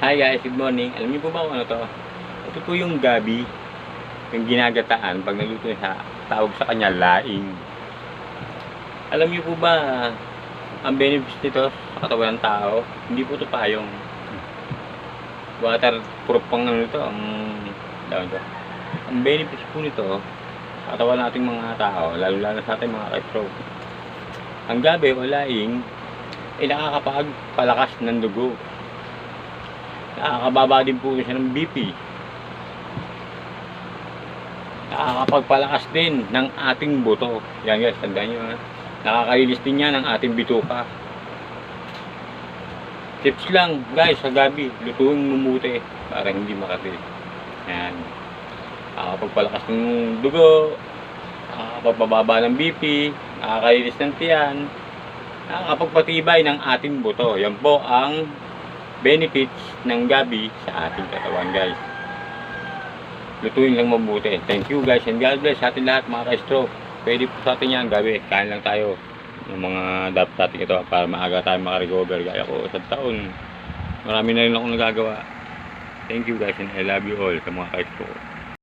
Hi guys, good morning. Alam niyo po ba kung ano to? Ito po yung gabi, yung ginagataan pag naluto sa tawag sa kanya laing. Alam niyo po ba ang benefits nito sa katawan ng tao? Hindi po ito payong waterproof pang ano nito, ang daw ito. Ang benefits po nito sa katawan nating mga tao, lalo sa ating mga ka-stroke. Ang gabi o laing ay nakakapagpalakas ng dugo. Nakakababa din po siya ng BP. Nakakapagpalakas din ng ating buto. Yan guys, tandaan nyo ha. Nakakalinis din yan ng ating bituka. Tips lang guys sa gabi, lutuin mabuti para hindi makati. Yan. Nakakapagpalakas ng dugo, nakakapagpababa ng BP, nakakalinis ng tiyan, nakakapagpatibay ng ating buto. Yan po ang benefits ng gabi sa ating katawan guys. Lutuin lang mabuti. Thank you guys and God bless sa ating lahat mga ka-stroke. Pwede po sa atin yan gabi. Kain lang tayo ng mga dapat natin ito para maaga tayo makarecover. Gaya ko sa taon. Marami na rin akong nagagawa. Thank you guys and I love you all sa mga ka-stroke.